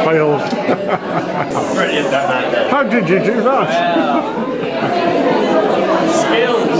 Failed. Brilliant, that. How did you do that? Skills.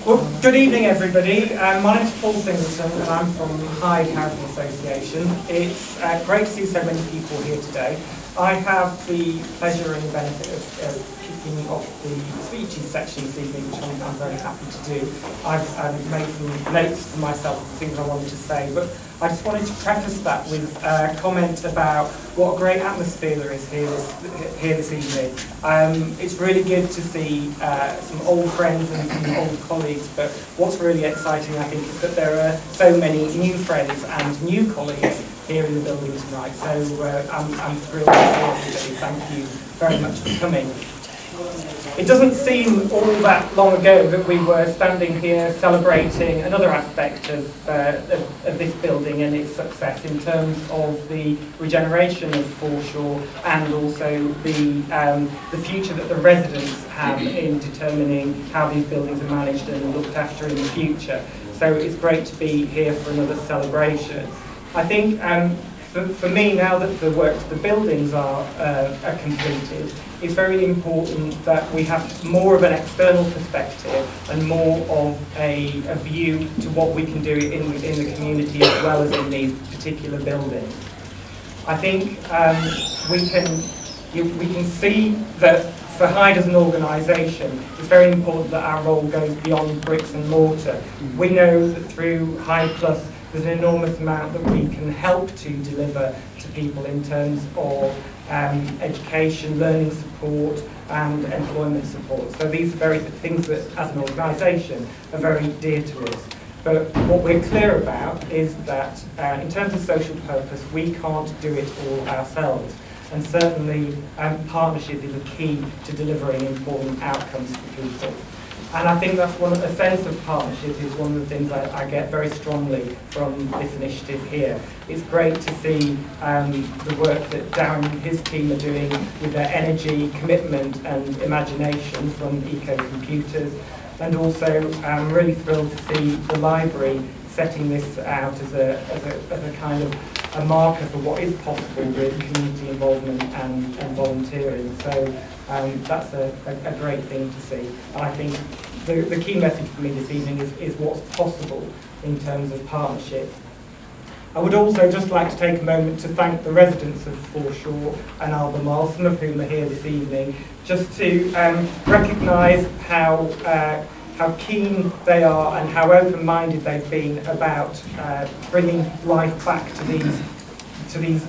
Well, good evening, everybody. My name's Paul Singleton, and I'm from Hyde Housing Association. It's great to see so many people here today. I have the pleasure and the benefit of kicking off the speeches section this evening, which I'm very happy to do. I've made some notes for myself of things I wanted to say, but I just wanted to preface that with a comment about what a great atmosphere there is here this evening. It's really good to see some old friends and some old colleagues, but what's really exciting, I think, is that there are so many new friends and new colleagues here in the building tonight. So I'm thrilled to see everybody. Thank you very much for coming. It doesn't seem all that long ago that we were standing here celebrating another aspect of this building and its success in terms of the regeneration of Foreshore and also the future that the residents have in determining how these buildings are managed and looked after in the future. So it's great to be here for another celebration. I think for me, now that the work to the buildings are completed, it's very important that we have more of an external perspective and more of a view to what we can do in the community as well as in these particular buildings. I think we can see that for Hyde as an organisation, it's very important that our role goes beyond bricks and mortar. We know that through Hyde Plus, there's an enormous amount that we can help to deliver to people in terms of education, learning support and employment support. So these are very things that, as an organisation, are very dear to us. But what we're clear about is that in terms of social purpose, we can't do it all ourselves. And certainly partnership is a key to delivering important outcomes for people. And I think that's a sense of partnership is one of the things I get very strongly from this initiative here. It's great to see the work that Darren and his team are doing with their energy, commitment and imagination from Eco Computers. And also I'm really thrilled to see the library setting this out as a kind of a marker for what is possible with community involvement and volunteering. So that's a great thing to see. And I think the key message for me this evening is what's possible in terms of partnership. I would also just like to take a moment to thank the residents of Foreshore and Albemarle, some of whom are here this evening, just to recognise how keen they are and how open-minded they've been about bringing life back to these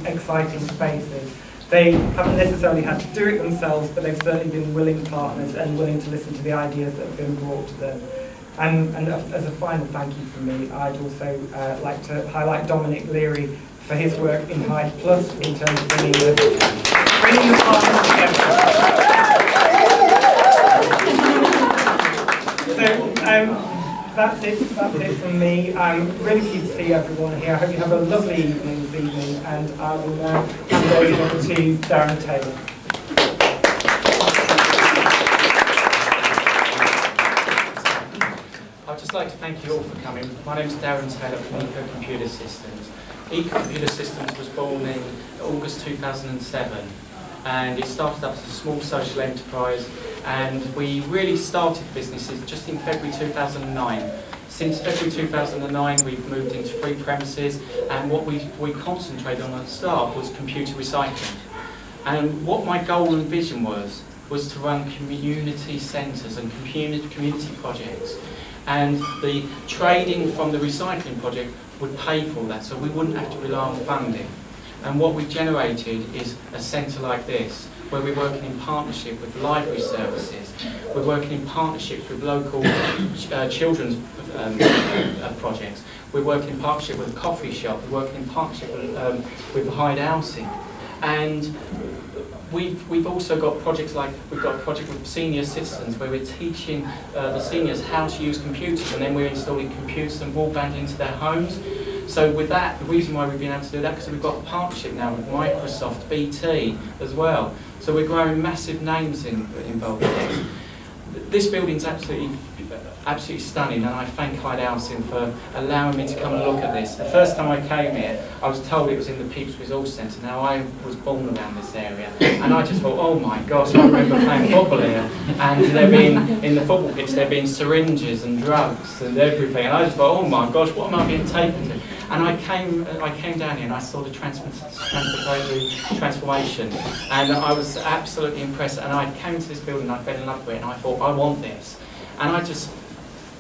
exciting spaces. They haven't necessarily had to do it themselves, but they've certainly been willing partners and willing to listen to the ideas that have been brought to them. And as a final thank you from me, I'd also like to highlight Dominic Leary for his work in Hyde Plus in terms of bringing the partners together. So that's it from me. I'm really pleased to see everyone here. I hope you have a lovely evening this evening, and I will now hand over to Darren Taylor. I'd just like to thank you all for coming. My name is Darren Taylor from Eco Computer Systems. Eco Computer Systems was born in August 2007, and it started up as a small social enterprise, and we really started businesses just in February 2009. Since February 2009 we've moved into 3 premises, and what we concentrated on at the start was computer recycling. And what my goal and vision was to run community centres and community projects, and the trading from the recycling project would pay for that, so we wouldn't have to rely on funding. And what we've generated is a centre like this, where we're working in partnership with library services, we're working in partnerships with local children's projects, we're working in partnership with a coffee shop, we're working in partnership with Hyde Housing. And we've also got projects like, we've got a project with senior citizens where we're teaching the seniors how to use computers, and then we're installing computers and broadband into their homes. So with that, the reason why we've been able to do that, because we've got a partnership now with Microsoft, BT as well. So we're growing massive names involved with this. this building's absolutely stunning, and I thank Hyde Housing for allowing me to come and look at this. The first time I came here, I was told it was in the Pepys Resource Centre. Now, I was born around this area, and I just thought, oh my gosh, I remember playing football here, and there being, in the football pitch, there being syringes and drugs and everything, and I just thought, oh my gosh, what am I being taken to? And I came down here and I saw the transformation, and I was absolutely impressed, and I came to this building, I fell in love with it, and I thought, I want this. And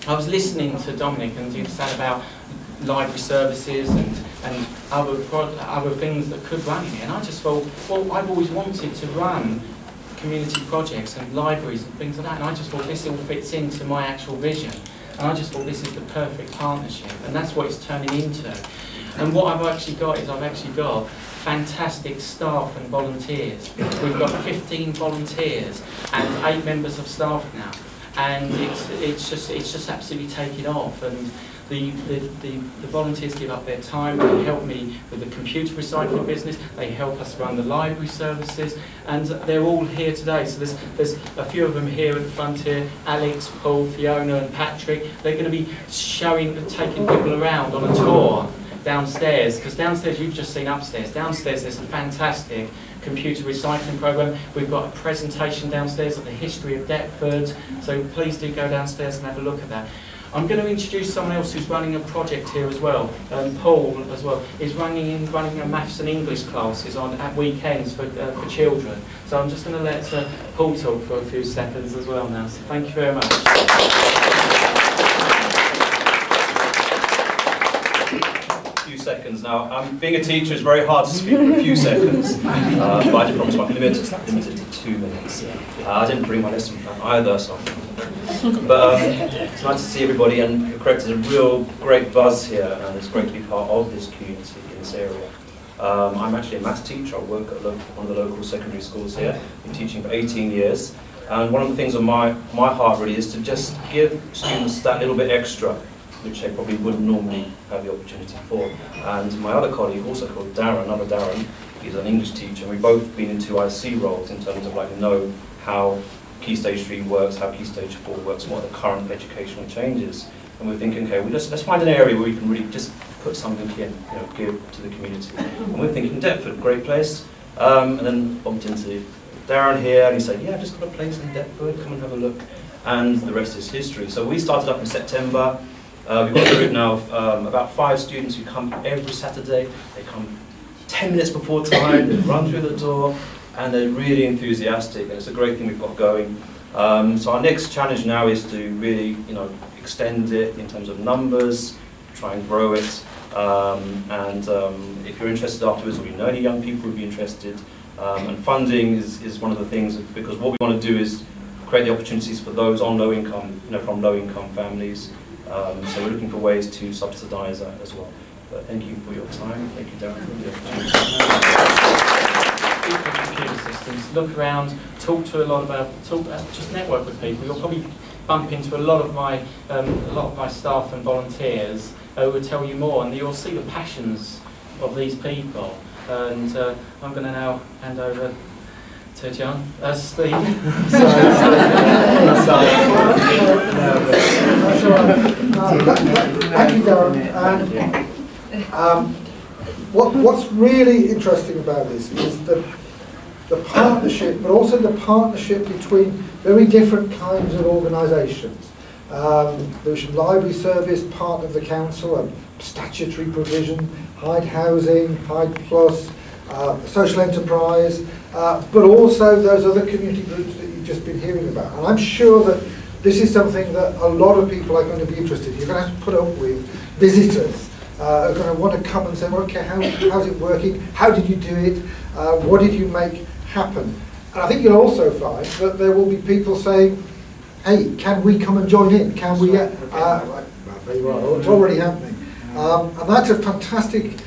I was listening to Dominic, and he said about library services and other things that could run in here, and I just thought, well, I've always wanted to run community projects and libraries and things like that, and I just thought this all fits into my actual vision. And I just thought this is the perfect partnership, and that's what it's turning into. And what I've actually got is fantastic staff and volunteers. We've got 15 volunteers and 8 members of staff now, and it's just absolutely taking off. And the volunteers give up their time. They help me with the computer recycling business. They help us run the library services, and they're all here today. So there's a few of them here at the front here. Alex, Paul, Fiona, and Patrick. They're going to be taking people around on a tour downstairs, because downstairs you've just seen upstairs. Downstairs there's a fantastic computer recycling program. We've got a presentation downstairs of the history of Deptford. So please do go downstairs and have a look at that. I'm going to introduce someone else who's running a project here as well. Paul, as well, is running a maths and English classes at weekends for children. So I'm just going to let Paul talk for a few seconds as well now. So thank you very much. Seconds now. Being a teacher is very hard to speak for a few seconds, but I did promise I'll limit it to 2 minutes. I didn't bring my lesson plan either, so. But it's nice to see everybody, and you're correct, there's a real great buzz here, and it's great to be part of this community in this area. I'm actually a maths teacher. I work at one of the local secondary schools here. I've been teaching for 18 years, and one of the things on my heart really is to just give students that little bit extra, which they probably wouldn't normally have the opportunity for. And my other colleague, also called Darren, another Darren, he's an English teacher, and we've both been into IC roles in terms of know how Key Stage 3 works, how Key Stage 4 works, and what are the current educational changes. And we're thinking, okay, let's find an area where we can really just put something in, give to the community. And we're thinking Deptford, great place. And then bumped into Darren here, and he said, yeah, I've just got a place in Deptford, come and have a look. And the rest is history. So we started up in September. We've got a group now of about 5 students who come every Saturday. They come 10 minutes before time, they run through the door, and they're really enthusiastic, and it's a great thing we've got going. So our next challenge now is to really, extend it in terms of numbers, try and grow it, and if you're interested afterwards, or you know any young people who'd be interested, and funding is one of the things, because what we want to do is create the opportunities for those on low income, from low income families. So we're looking for ways to subsidise that as well. But thank you for your time. Thank you, Darren, for the opportunity. Computer systems. Look around, talk to a lot about, just network with people. You'll probably bump into a lot of my staff and volunteers who will tell you more, and you'll see the passions of these people. And I'm going to now hand over to John, Steve. Thank you, Darren. What's really interesting about this is the partnership, but also the partnership between very different kinds of organisations. Lewisham Library Service, part of the council, a statutory provision, Hyde Housing, Hyde Plus, social enterprise, but also those other community groups that you've just been hearing about. And I'm sure that this is something that a lot of people are going to be interested in. You're going to have to put up with visitors are going to want to come and say, well, okay, how's it working? How did you do it? What did you make happen? And I think you'll also find that there will be people saying, hey, can we come and join in? Can we? There you are, it's already happening. And that's a fantastic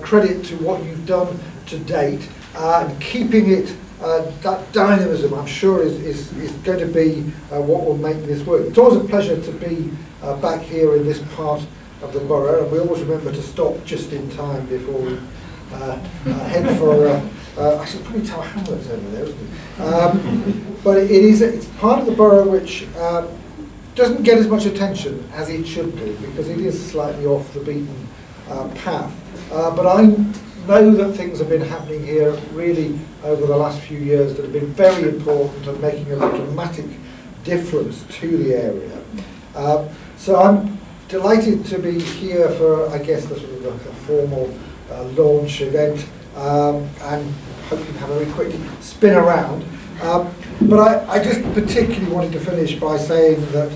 credit to what you've done to date, and keeping it, that dynamism, I'm sure, is going to be what will make this work. It's always a pleasure to be back here in this part of the borough, and we always remember to stop just in time before we head for I should probably tell Hamlet's over there, isn't it? But it's part of the borough which doesn't get as much attention as it should do, because it is slightly off the beaten path. But I know that things have been happening here really over the last few years that have been very important and making a dramatic difference to the area. So I'm delighted to be here for, I guess, the sort of a formal launch event, and hope you can have a very quick spin around. But I just particularly wanted to finish by saying that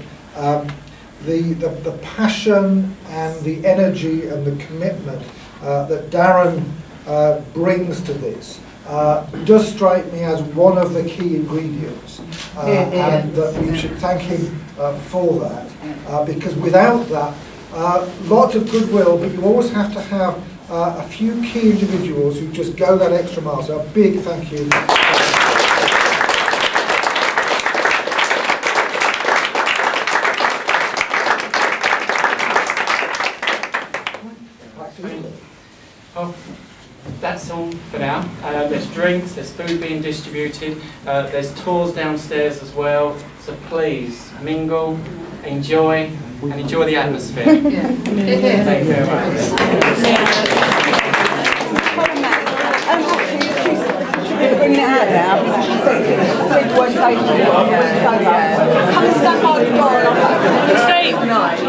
the passion and the energy and the commitment that Darren brings to this does strike me as one of the key ingredients, and that we should thank him for that, because without that, lots of goodwill, but you always have to have a few key individuals who just go that extra mile. So a big thank you. Oh, that's all for now. There's drinks, there's food being distributed, there's tours downstairs as well. So please mingle, enjoy, and enjoy the atmosphere. Thank you very much. Bringing it out now because she said it won't take you. Come and stand by the door. It's nice.